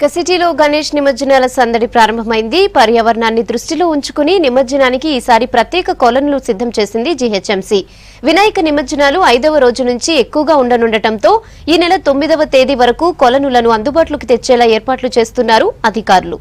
సిటీలో గణేష్ నిమజ్జనాల సందడి ప్రారంభమైంది. పర్యావరణాన్ని దృష్టిలో ఉంచుకుని నిమజ్జనానికి ఈసారి ప్రత్యేక కొలనులు సిద్ధం చేసింది జీహెచ్ఎంసీ. వినాయక నిమజ్జనాలు 5వ రోజు నుంచి ఎక్కువగా ఉండనుండటంతో ఈ నెల 9వ తేదీ వరకు కొలనులను అందుబాటులోకి తెచ్చేలా ఏర్పాట్లు చేస్తున్నారు అధికారులు.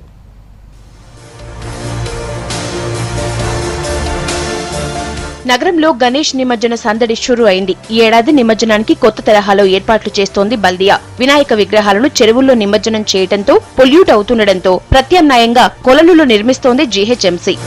నగరంలో గణేష్ నిమజ్జన సందడి షురు అయింది. ఈ ఏడాది నిమజ్జనానికి కొత్త తరహాలో ఏర్పాట్లు చేస్తోంది బల్దియా. వినాయక విగ్రహాలను చెరువుల్లో నిమజ్జనం చేయడంతో పొల్యూట్ అవుతుండటంతో ప్రత్యామ్నాయంగా కొలనులు నిర్మిస్తోంది జీహెచ్ఎంసీ.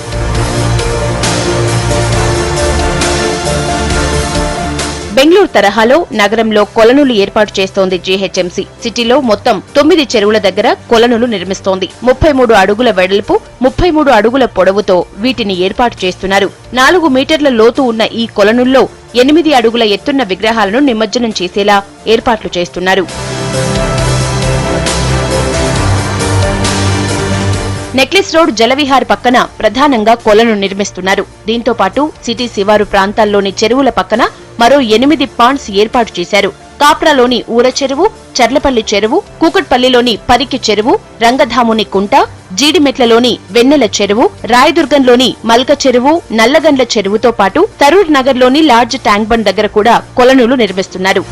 బెంగళూరు తరహాలో నగరంలో కొలనులు ఏర్పాటు చేస్తోంది జీహెచ్ఎంసీ. సిటీలో మొత్తం 9 చెరువుల దగ్గర కొలనులు నిర్మిస్తోంది. 33 అడుగుల వెడల్పు, 33 అడుగుల పొడవుతో వీటిని ఏర్పాటు చేస్తున్నారు. 4 మీటర్ల లోతు ఉన్న ఈ కొలనుల్లో 8 అడుగుల ఎత్తున్న విగ్రహాలను నిమజ్జనం చేసేలా ఏర్పాట్లు చేస్తున్నారు. నెక్లెస్ రోడ్ జలవిహార్ పక్కన ప్రధానంగా కొలను నిర్మిస్తున్నారు. దీంతో పాటు సిటీ శివారు ప్రాంతాల్లోని చెరువుల పక్కన మరో 8 పాండ్స్ ఏర్పాటు చేశారు. కాప్రాలోని ఊర చెరువు, చర్లపల్లి చెరువు, కూకట్పల్లిలోని పరికి చెరువు, రంగధాముని కుంట, జీడిమెట్లలోని వెన్నెల చెరువు, రాయదుర్గంలోని మల్క చెరువు, నల్లగండ్ల చెరువుతో పాటు తరూర్ నగర్లోని లార్జ్ ట్యాంక్ బండ్ దగ్గర కూడా కొలనులు నిర్మిస్తున్నారు.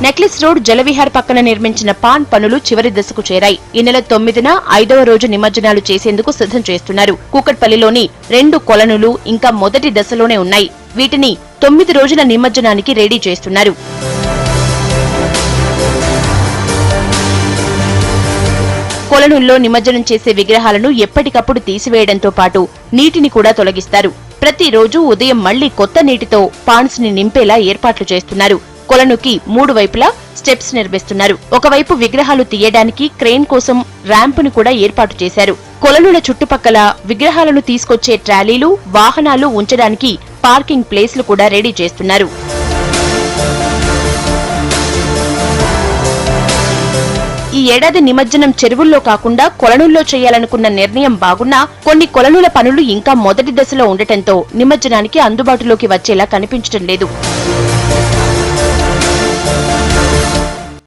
నెక్లెస్ రోడ్ జలవిహార్ పక్కన నిర్మించిన పాన్ పనులు చివరి దశకు చేరాయి. ఈ నెల 9న 5వ రోజు నిమజ్జనాలు చేసేందుకు సిద్ధం చేస్తున్నారు. కూకట్పల్లిలోని 2 కొలనులు ఇంకా మొదటి దశలోనే ఉన్నాయి. వీటిని 9 రోజుల నిమజ్జనానికి రెడీ చేస్తున్నారు. కొలనుల్లో నిమజ్జనం చేసే విగ్రహాలను ఎప్పటికప్పుడు తీసివేయడంతో పాటు నీటిని కూడా తొలగిస్తారు. ప్రతిరోజు ఉదయం మళ్లీ కొత్త నీటితో పాండ్స్ ని నింపేలా ఏర్పాట్లు చేస్తున్నారు. కొలనుకి 3 వైపులా స్టెప్స్ నిర్మిస్తున్నారు. ఒకవైపు విగ్రహాలు తీయడానికి క్రేన్ కోసం ర్యాంపును కూడా ఏర్పాటు చేశారు. కొలనుల చుట్టుపక్కల విగ్రహాలను తీసుకొచ్చే ట్రాలీలు, వాహనాలు ఉంచడానికి పార్కింగ్ ప్లేస్లు కూడా రెడీ చేస్తున్నారు. ఈ ఏడాది నిమజ్జనం చెరువుల్లో కాకుండా కొలనుల్లో చేయాలనుకున్న నిర్ణయం బాగున్నా కొన్ని కొలనుల పనులు ఇంకా మొదటి దశలో ఉండటంతో నిమజ్జనానికి అందుబాటులోకి వచ్చేలా కనిపించడం లేదు.